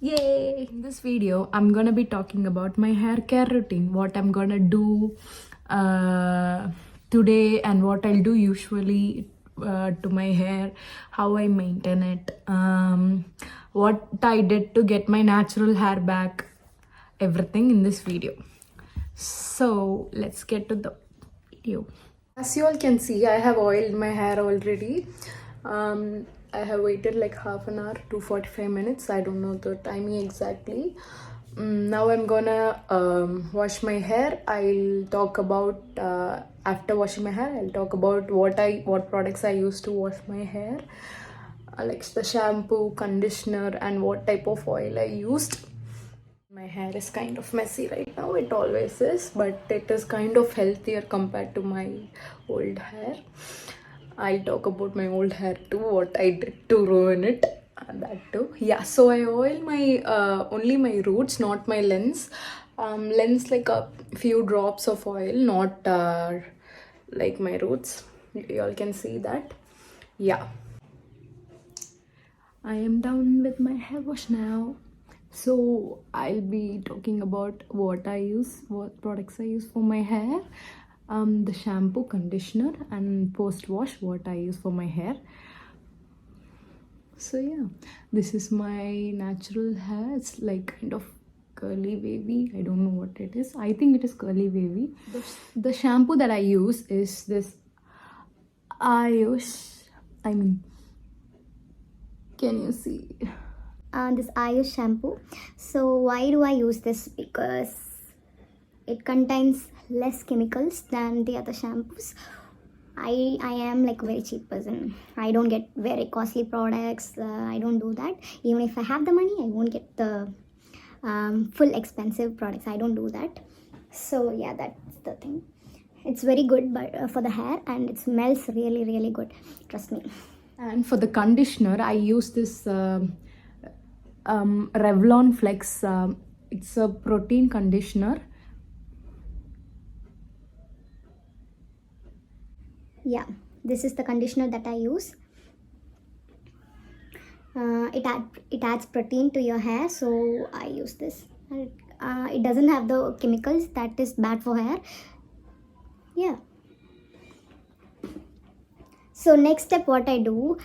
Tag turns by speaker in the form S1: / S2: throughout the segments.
S1: Yay! In this video, I'm gonna be talking about my hair care routine, what I'm gonna do today, and what I'll do usually to my hair, how I maintain it, what I did to get my natural hair back, everything in this video. So let's get to the video. As you all can see, I have oiled my hair already. I have waited like half an hour to 45 minutes. I don't know the timing exactly. Now I'm gonna wash my hair. I'll talk about after washing my hair. I'll talk about what products I use to wash my hair, like the shampoo, conditioner, and what type of oil I used. My hair is kind of messy right now. It always is, but it is kind of healthier compared to my old hair. I'll talk about my old hair too, what I did to ruin it, and that too. Yeah, so I oil my only my roots, not my lens. Lens like a few drops of oil, not like my roots. You all can see that. Yeah. I am done with my hair wash now. So I'll be talking about what products I use for my hair, the shampoo, conditioner, and post wash, what I use for my hair. So yeah, this is my natural hair. It's like kind of curly wavy. I don't know what it is. I think it is curly wavy. The shampoo that I use is this Ayush. I mean, can you see?
S2: This Ayush shampoo. So why do I use this? Because it contains less chemicals than the other shampoos. I am like a very cheap person. I don't get very costly products. I don't do that. Even if I have the money, I won't get the full expensive products. I don't do that. So yeah, that's the thing. It's very good, but for the hair, and it smells really really good. Trust me.
S1: And for the conditioner, I use this Revlon Flex. It's a protein conditioner.
S2: Yeah, this is the conditioner that I use. It adds protein to your hair, so I use this. It doesn't have the chemicals that is bad for hair. Yeah. So next step, what I do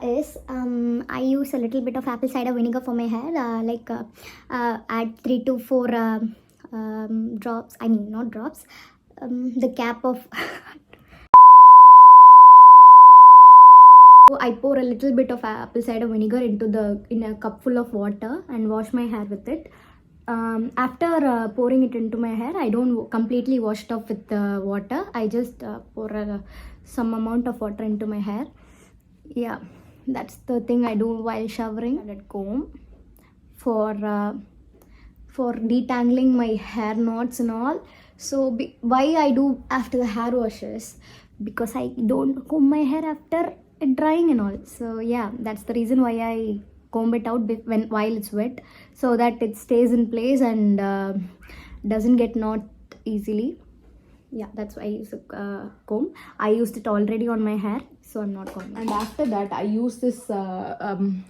S2: is I use a little bit of apple cider vinegar for my hair. Add 3 to 4 drops. I mean, not drops. The cap of. So I pour a little bit of apple cider vinegar in a cup full of water and wash my hair with it. After pouring it into my hair, I don't completely wash it off with the water. I just pour some amount of water into my hair. Yeah, that's the thing I do while showering. And a comb for detangling my hair knots and all. So why I do after the hair washes, because I don't comb my hair after it drying and all. So yeah, that's the reason why I comb it out while it's wet, so that it stays in place and doesn't get knot easily. Yeah, that's why I use a comb. I used it already on my hair, so I'm not combing. And after that, I use this serum.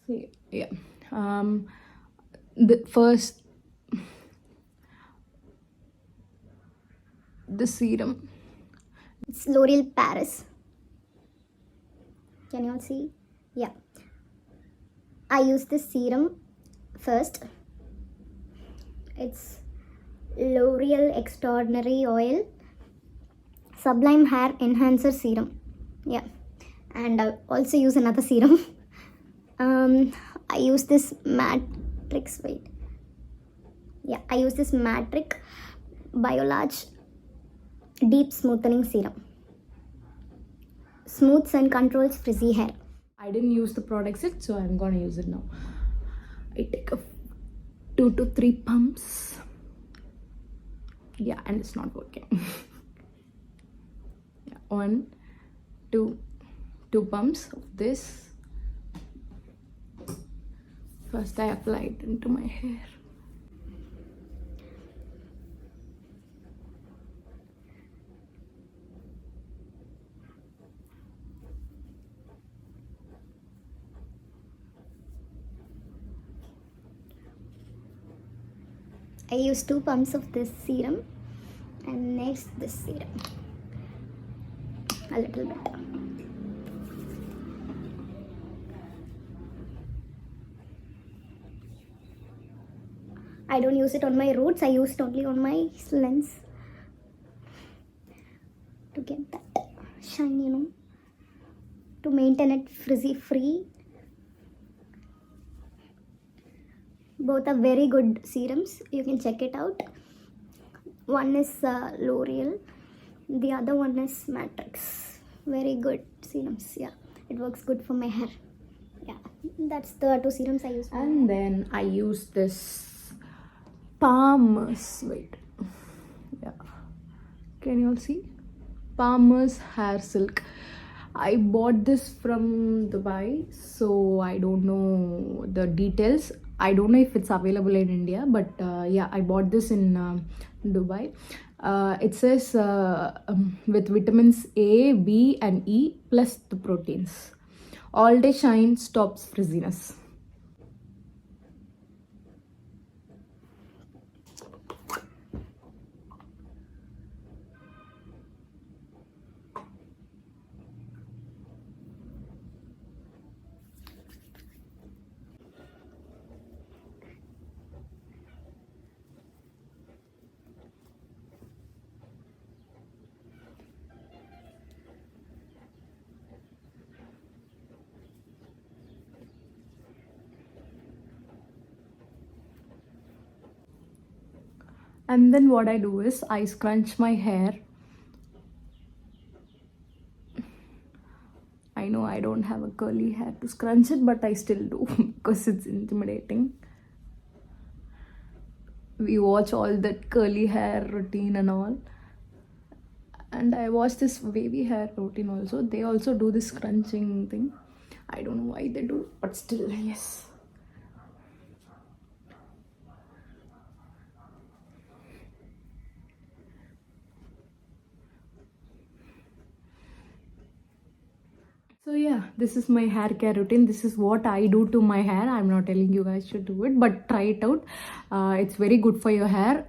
S2: See, yeah. The serum. It's L'Oreal Paris. Can you all see? Yeah. I use this serum first. It's L'Oreal Extraordinary Oil Sublime Hair Enhancer Serum. Yeah. And I also use another serum. I use this Matrix. Wait. Yeah, I use this Matrix Biolarge Deep Smoothing Serum. Smooths and controls frizzy hair.
S1: I didn't use the products yet, so I'm gonna use it now. I take 2 to 3 pumps. Yeah, and it's not working. Yeah, 1, 2 pumps of this. First I apply it into my hair.
S2: I use 2 pumps of this serum, and next this serum. A little bit. I don't use it on my roots, I use it only on my lens to get that shine, you know, to maintain it frizzy free. Both are very good serums, you can check it out. One is L'Oreal, the other one is Matrix. Very good serums, yeah. It works good for my hair. Yeah, that's the 2 serums I use.
S1: And then I use this Palmer's, wait, yeah, can you all see? Palmer's hair silk. I bought this from Dubai, so I don't know the details. I don't know if it's available in India, but yeah, I bought this in Dubai. It says with vitamins A, B and E plus the proteins. All day shine, stops frizziness. And then what I do is I scrunch my hair. I know I don't have a curly hair to scrunch it, but I still do because it's intimidating. We watch all that curly hair routine and all. And I watch this wavy hair routine also. They also do this scrunching thing. I don't know why they do, but still, yes. So yeah, this is my hair care routine. This is what I do to my hair. I'm not telling you guys to do it, but try it out. It's very good for your hair.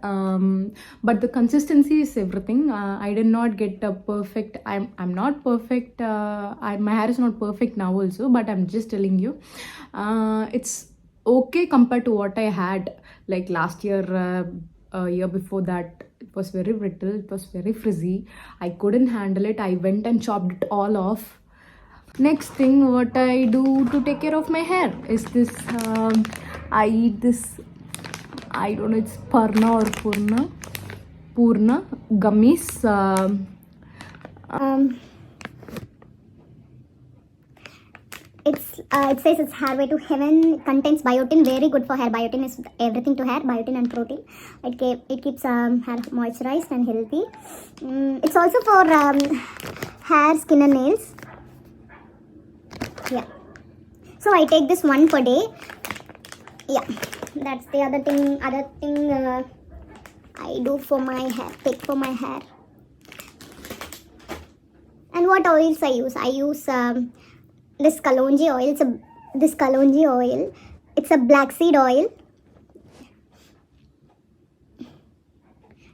S1: But the consistency is everything. I did not get a perfect. I'm not perfect. My hair is not perfect now also, but I'm just telling you, it's okay compared to what I had like last year, a year before that. It was very brittle. It was very frizzy. I couldn't handle it. I went and chopped it all off. Next thing what I do to take care of my hair is this, I eat this, I don't know, it's Purna gummies.
S2: It says it's Hairway to Heaven. It contains biotin, very good for hair. Biotin is everything to hair, biotin and protein. It keeps hair moisturized and healthy. It's also for hair, skin and nails. Yeah, so I take this one per day. Yeah, that's the other thing I do for my hair, take for my hair. And what oils I use? I use this kalonji oil. It's a black seed oil.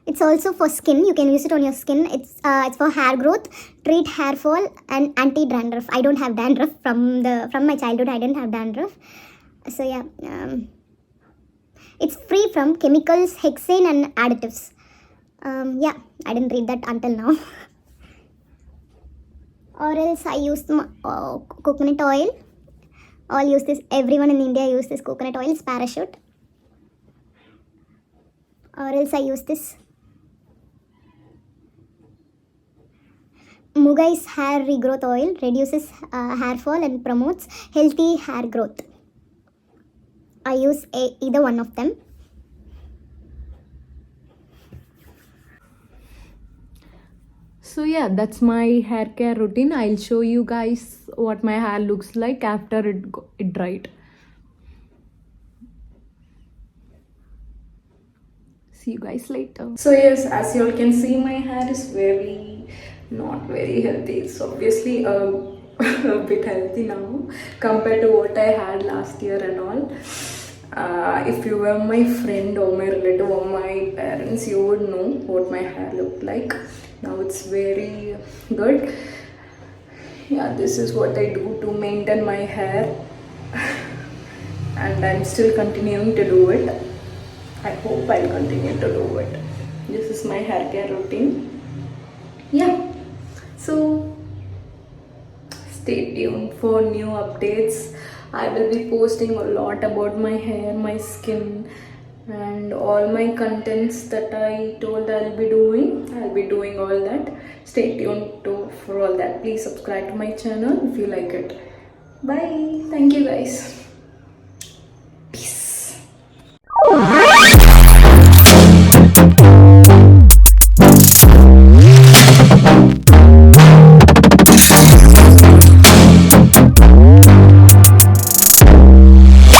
S2: It's also for skin. You can use it on your skin. It's for hair growth, treat hair fall, and anti-dandruff. I don't have dandruff from my childhood. I didn't have dandruff. So yeah, it's free from chemicals, hexane, and additives. Yeah, I didn't read that until now. Or else I use coconut oil. I'll use this. Everyone in India use this coconut oil. It's Parachute. Or else I use this Mugai's hair regrowth oil. Reduces hair fall and promotes healthy hair growth. I use either one of them.
S1: So yeah, that's my hair care routine. I'll show you guys what my hair looks like after it dried. See you guys later. So yes, as you all can see, my hair is not very healthy. It's obviously a bit healthy now compared to what I had last year and all. if you were my friend or my relative or my parents, you would know what my hair looked like. Now it's very good. Yeah, this is what I do to maintain my hair, and I'm still continuing to do it. I hope I'll continue to do it. This is my hair care routine. Yeah, so stay tuned for new updates. I will be posting a lot about my hair, my skin, and all my contents that I told I'll be doing. I'll be doing all that. Stay tuned for all that. Please subscribe to my channel if you like it. Bye. Thank you guys.